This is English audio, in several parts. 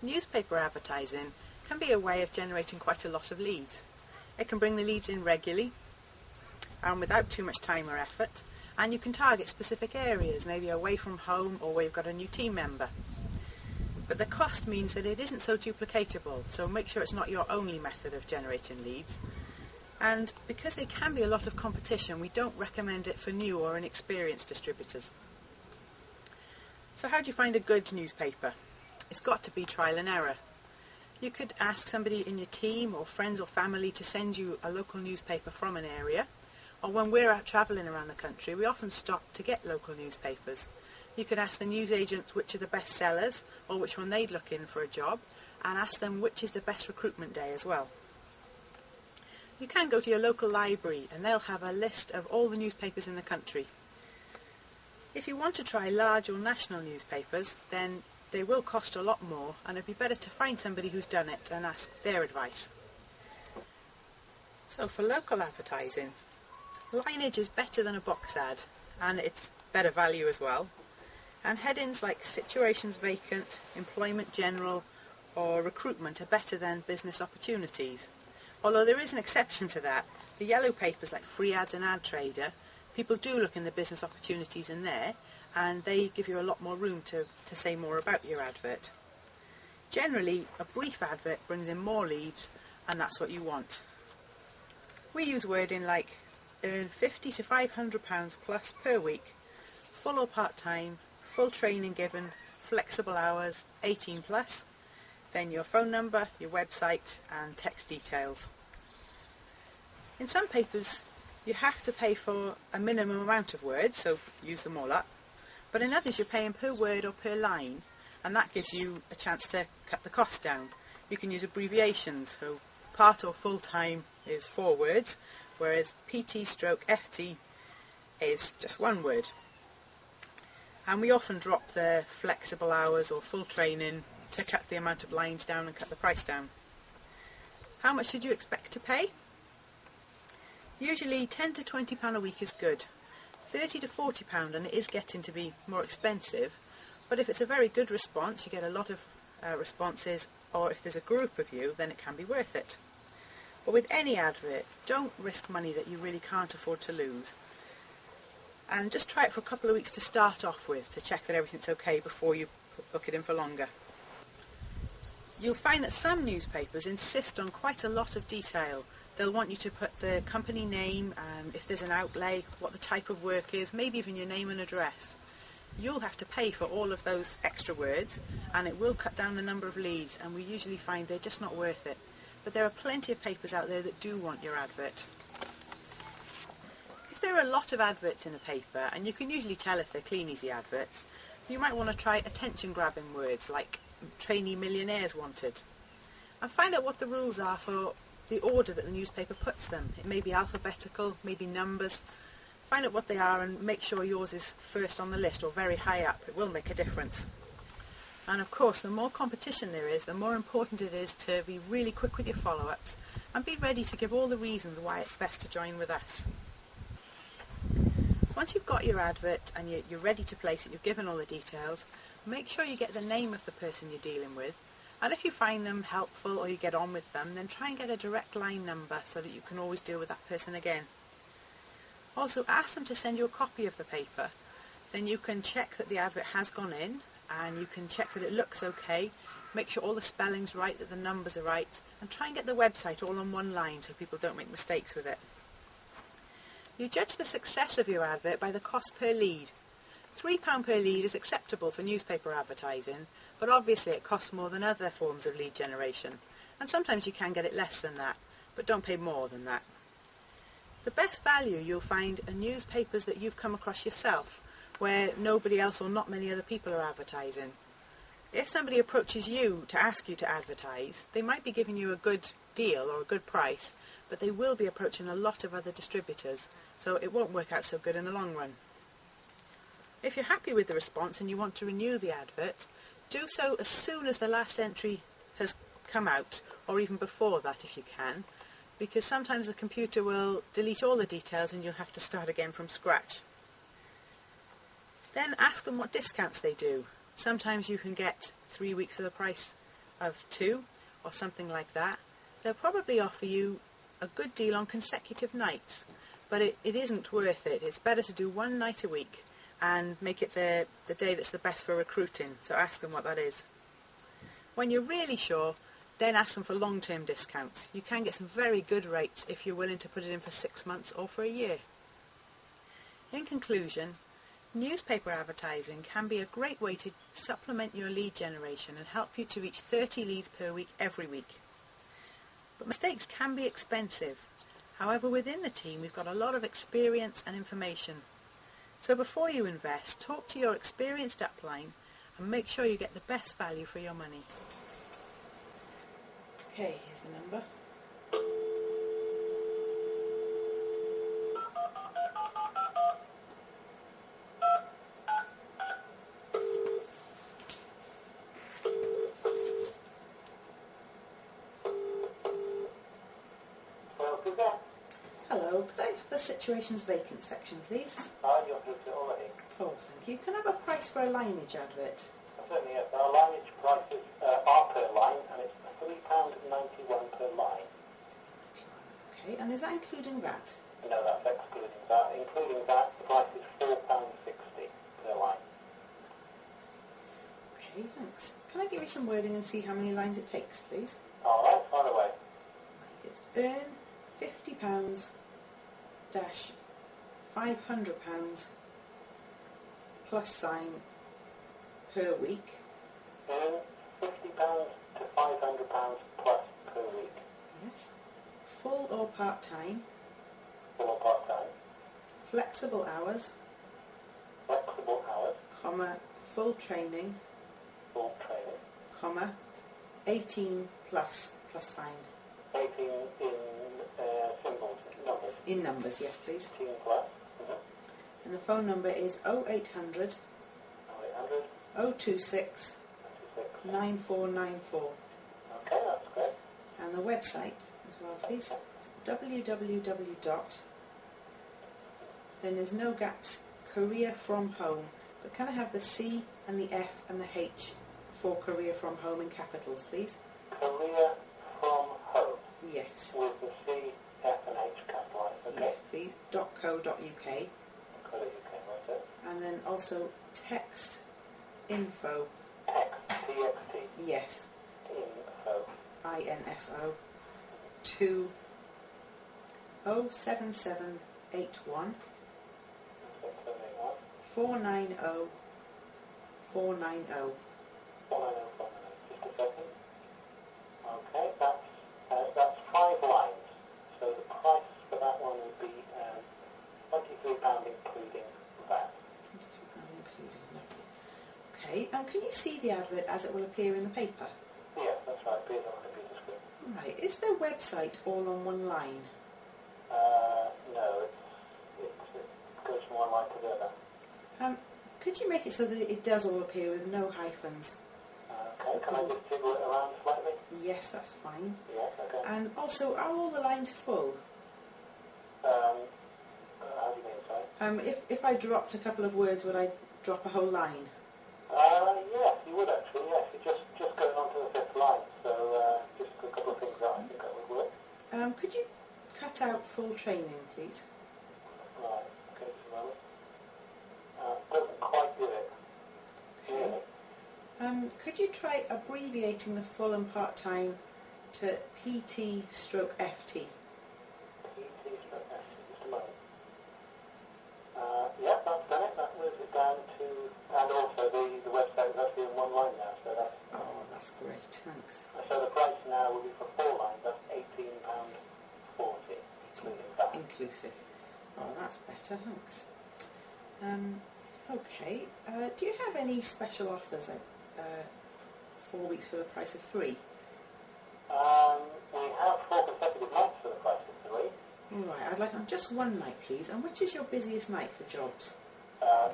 Newspaper advertising can be a way of generating quite a lot of leads. It can bring the leads in regularly and without too much time or effort, and you can target specific areas, maybe away from home or where you've got a new team member. But the cost means that it isn't so duplicatable, so make sure it's not your only method of generating leads. And because there can be a lot of competition, we don't recommend it for new or inexperienced distributors. So how do you find a good newspaper? It's got to be trial and error. You could ask somebody in your team or friends or family to send you a local newspaper from an area, or when we're out travelling around the country we often stop to get local newspapers. You could ask the newsagents which are the best sellers or which one they'd look in for a job, and ask them which is the best recruitment day as well. You can go to your local library and they'll have a list of all the newspapers in the country. If you want to try large or national newspapers, then they will cost a lot more, and it'd be better to find somebody who's done it and ask their advice. So for local advertising, lineage is better than a box ad, and it's better value as well. And headings like situations vacant, employment general or recruitment are better than business opportunities. Although there is an exception to that. The yellow papers like Free Ads and Ad Trader, people do look in the business opportunities in there, and they give you a lot more room to say more about your advert. Generally, a brief advert brings in more leads, and that's what you want. We use wording like earn £50 to £500 plus per week, full or part-time, full training given, flexible hours, 18 plus, then your phone number, your website and text details. In some papers you have to pay for a minimum amount of words, so use them all up. But in others you're paying per word or per line, and that gives you a chance to cut the cost down. You can use abbreviations, so part or full time is 4 words, whereas PT/FT is just 1 word. And we often drop the flexible hours or full training to cut the amount of lines down and cut the price down. How much did you expect to pay? Usually £10 to £20 a week is good. £30 to £40 and it is getting to be more expensive, but if it's a very good response, you get a lot of responses, or if there's a group of you, then it can be worth it. But with any advert, don't risk money that you really can't afford to lose, and just try it for a couple of weeks to start off with to check that everything's okay before you book it in for longer. You'll find that some newspapers insist on quite a lot of detail. They'll want you to put the company name, if there's an outlay, what the type of work is, maybe even your name and address. You'll have to pay for all of those extra words, and it will cut down the number of leads, and we usually find they're just not worth it. But there are plenty of papers out there that do want your advert. If there are a lot of adverts in a paper, and you can usually tell if they're clean, easy adverts, you might want to try attention-grabbing words like trainee millionaires wanted, and find out what the rules are for the order that the newspaper puts them. It may be alphabetical, maybe numbers. Find out what they are and make sure yours is first on the list or very high up. It will make a difference. And of course, the more competition there is, the more important it is to be really quick with your follow-ups and be ready to give all the reasons why it's best to join with us. Once you've got your advert and you're ready to place it, you've given all the details, make sure you get the name of the person you're dealing with. And if you find them helpful or you get on with them, then try and get a direct line number so that you can always deal with that person again. Also, ask them to send you a copy of the paper. Then you can check that the advert has gone in, and you can check that it looks okay, make sure all the spelling's right, that the numbers are right, and try and get the website all on one line so people don't make mistakes with it. You judge the success of your advert by the cost per lead. £3 per lead is acceptable for newspaper advertising, but obviously it costs more than other forms of lead generation, and sometimes you can get it less than that, but don't pay more than that. The best value you'll find are newspapers that you've come across yourself, where nobody else or not many other people are advertising. If somebody approaches you to ask you to advertise, they might be giving you a good deal or a good price, but they will be approaching a lot of other distributors, so it won't work out so good in the long run. If you're happy with the response and you want to renew the advert, do so as soon as the last entry has come out, or even before that if you can, because sometimes the computer will delete all the details and you'll have to start again from scratch. Then ask them what discounts they do. Sometimes you can get 3 weeks for the price of 2 or something like that, they'll probably offer you a good deal on consecutive nights. But it isn't worth it. It's better to do 1 night a week and make it the day that's the best for recruiting. So ask them what that is. When you're really sure, then ask them for long-term discounts. You can get some very good rates if you're willing to put it in for 6 months or for a year. In conclusion, newspaper advertising can be a great way to supplement your lead generation and help you to reach 30 leads per week every week. But mistakes can be expensive. However, within the team we've got a lot of experience and information. So before you invest, talk to your experienced upline and make sure you get the best value for your money. Okay, here's the number. Hello, could I have the situations vacant section, please? You're through to it already. Oh, thank you. Can I have a price for a lineage advert? Certainly, yes. Our lineage prices are per line, and it's £3.91 per line. Okay, and is that including that? No, that's excluding that. Including that, the price is £4.60 per line. Okay, thanks. Can I give you some wording and see how many lines it takes, please? All right, fire away. It's earn £50 dash £500 plus sign per week. Earn £50 to £500 plus per week. Yes. Full or part-time. Full or part-time. Flexible hours. Flexible hours. Comma, full training. Full training. Comma, 18 plus sign. 18 in symbols, numbers. In numbers, yes, please. 18 plus. And the phone number is 0800 026 9494. Okay, that's great. And the website as well, please. www. Then there's no gaps, career from home. But can I have the C and the F and the H for career from home in capitals, please? Career from home. Yes. With the C, F and H capitalised. Okay. Yes, please. .co.uk. .co.uk, that's it. And then also text info. Text, TXT. Yes. Info. INFO. To 07781 490 490. 490. Just a second. Okay, that's 5 lines. So the price for that one would be £23 including that. £23 including, lovely. Okay, and can you see the advert as it will appear in the paper? Yes, that's right. Appears on the computer screen. Right. Is their website all on one line? No, it goes from one line to the other. Could you make it so that it does all appear with no hyphens? Okay, can I just jiggle it around slightly? Yes, that's fine. Yes, okay. And also, are all the lines full? How do you mean, sorry? If I dropped a couple of words, would I drop a whole line? Yes, you would actually, yes. You're just going on to the 5th line, so just a couple of things that I think that would work. Could you cut out full training, please? Right, okay, just a moment. Doesn't quite do it. Okay. Could you try abbreviating the full and part-time to PT/FT? PT/FT, just a moment. Yeah, that's done it. That moves it down to, and also the website is actually in one line now, so that's... Oh, that's great, thanks. So the price now will be for 4 lines, that's £18.40, including that. Inclusive. Oh, that's better, thanks. Okay, do you have any special offers 4 weeks for the price of 3? We have 4 consecutive nights for the price of 3. Right, I'd like on just one night, please. And which is your busiest night for jobs?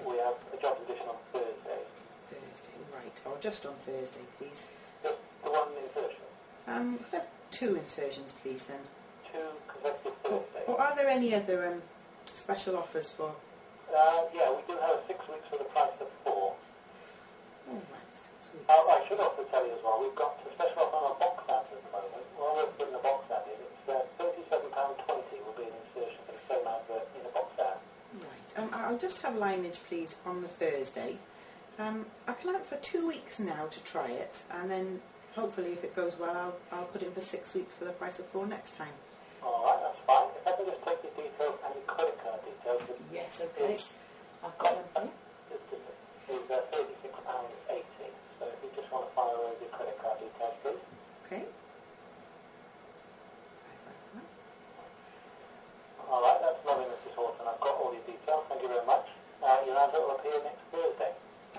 We have a job edition on Thursday. Thursday, right. Or just on Thursday, please. Just the one insertion. Could I have 2 insertions, please, then? 2 consecutive Thursdays. Or are there any other special offers for... Yeah, we do have 6 weeks for the price of 4. Oh, right, 6 weeks. I should also tell you as well, we've got a special just have lineage please on the Thursday. I plan for 2 weeks now to try it, and then hopefully if it goes well I'll put in for 6 weeks for the price of 4 next time. Alright, that's fine. If I can just take your details and your credit card details. Yes, okay. I've got them here. It's £36.80. So if you just want to fire over your credit card details, please. Okay. Alright, that's lovely, Mrs. Horton. I've got all your details. Thank you very much. Your advert will appear next Thursday.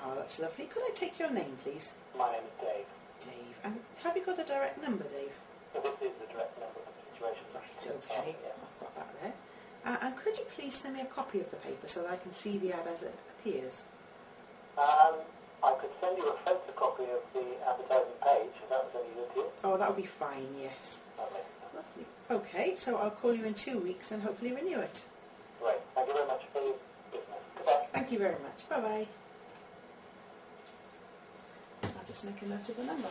Oh, that's lovely. Could I take your name, please? My name is Dave. Dave. And have you got a direct number, Dave? So this is the direct number for the situation. Right, okay. I've got that there. And could you please send me a copy of the paper so that I can see the ad as it appears? I could send you a photocopy of the advertising page, if that was any good to you. Oh, that would be fine, yes. Lovely. Lovely. Okay, so I'll call you in 2 weeks and hopefully renew it. Great. Thank you very much for your business. Goodbye. Thank you very much. Bye-bye. I'll just make a note of the number.